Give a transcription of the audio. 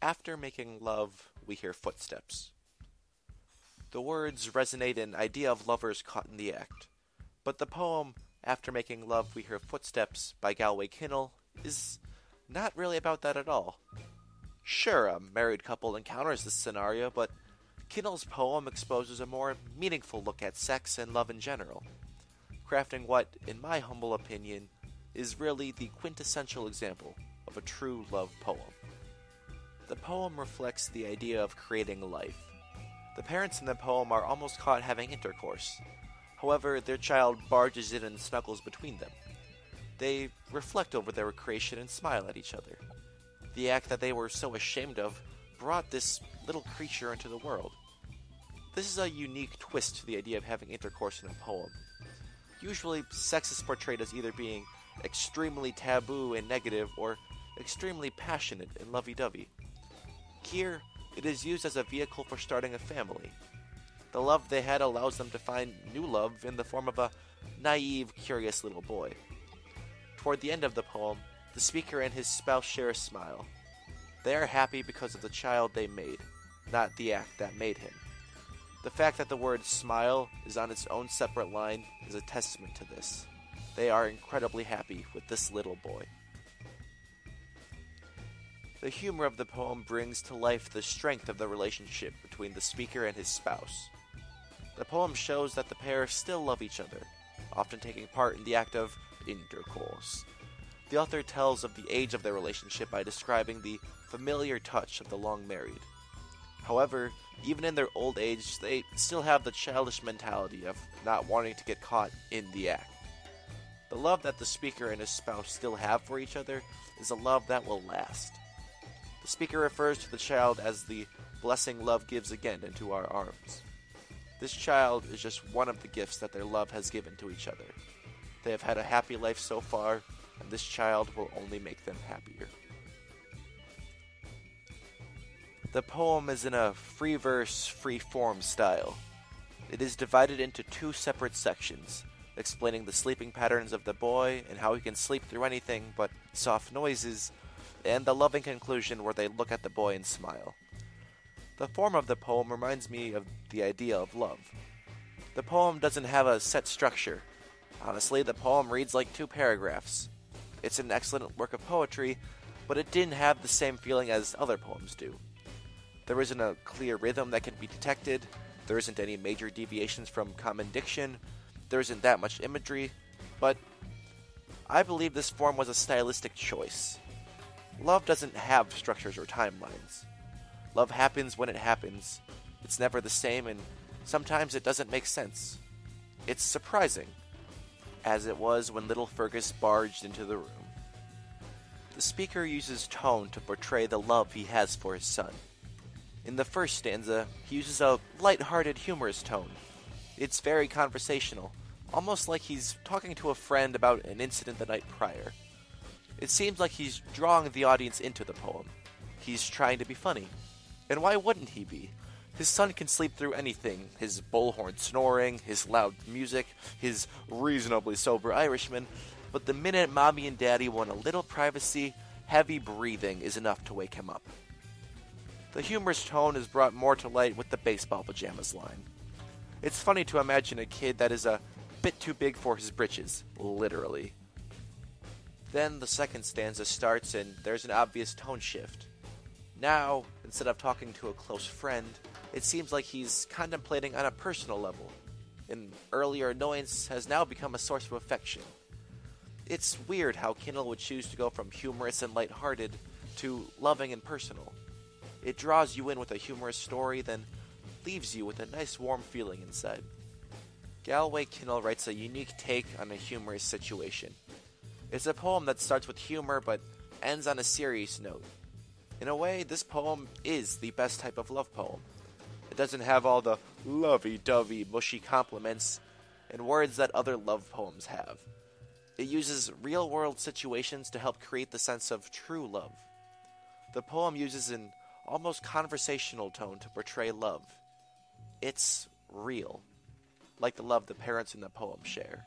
After making love, we hear footsteps. The words resonate an idea of lovers caught in the act, but the poem After Making Love We Hear Footsteps by Galway Kinnell is not really about that at all. Sure, a married couple encounters this scenario, but Kinnell's poem exposes a more meaningful look at sex and love in general, crafting what, in my humble opinion, is really the quintessential example of a true love poem. The poem reflects the idea of creating life. The parents in the poem are almost caught having intercourse. However, their child barges in and snuggles between them. They reflect over their creation and smile at each other. The act that they were so ashamed of brought this little creature into the world. This is a unique twist to the idea of having intercourse in a poem. Usually, sex is portrayed as either being extremely taboo and negative or extremely passionate and lovey-dovey. Here, it is used as a vehicle for starting a family. The love they had allows them to find new love in the form of a naive, curious little boy. Toward the end of the poem, the speaker and his spouse share a smile. They are happy because of the child they made, not the act that made him. The fact that the word smile is on its own separate line is a testament to this. They are incredibly happy with this little boy. The humor of the poem brings to life the strength of the relationship between the speaker and his spouse. The poem shows that the pair still love each other, often taking part in the act of intercourse. The author tells of the age of their relationship by describing the familiar touch of the long married. However, even in their old age, they still have the childish mentality of not wanting to get caught in the act. The love that the speaker and his spouse still have for each other is a love that will last. The speaker refers to the child as the blessing love gives again into our arms. This child is just one of the gifts that their love has given to each other. They have had a happy life so far, and this child will only make them happier. The poem is in a free verse, free form style. It is divided into two separate sections, explaining the sleeping patterns of the boy and how he can sleep through anything but soft noises, and the loving conclusion where they look at the boy and smile. The form of the poem reminds me of the idea of love. The poem doesn't have a set structure. Honestly, the poem reads like 2 paragraphs. It's an excellent work of poetry, but it didn't have the same feeling as other poems do. There isn't a clear rhythm that can be detected, there isn't any major deviations from common diction, there isn't that much imagery, but I believe this form was a stylistic choice. Love doesn't have structures or timelines. Love happens when it happens. It's never the same, and sometimes it doesn't make sense. It's surprising, as it was when little Fergus barged into the room. The speaker uses tone to portray the love he has for his son. In the first stanza, he uses a light-hearted, humorous tone. It's very conversational, almost like he's talking to a friend about an incident the night prior. It seems like he's drawing the audience into the poem. He's trying to be funny. And why wouldn't he be? His son can sleep through anything, his bullhorn snoring, his loud music, his reasonably sober Irishman, but the minute mommy and daddy want a little privacy, heavy breathing is enough to wake him up. The humorous tone is brought more to light with the baseball pajamas line. It's funny to imagine a kid that is a bit too big for his britches, literally. Then the second stanza starts and there's an obvious tone shift. Now, instead of talking to a close friend, it seems like he's contemplating on a personal level. An earlier annoyance has now become a source of affection. It's weird how Kinnell would choose to go from humorous and lighthearted to loving and personal. It draws you in with a humorous story, then leaves you with a nice warm feeling inside. Galway Kinnell writes a unique take on a humorous situation. It's a poem that starts with humor but ends on a serious note. In a way, this poem is the best type of love poem. It doesn't have all the lovey-dovey, mushy compliments and words that other love poems have. It uses real-world situations to help create the sense of true love. The poem uses an almost conversational tone to portray love. It's real, like the love the parents in the poem share.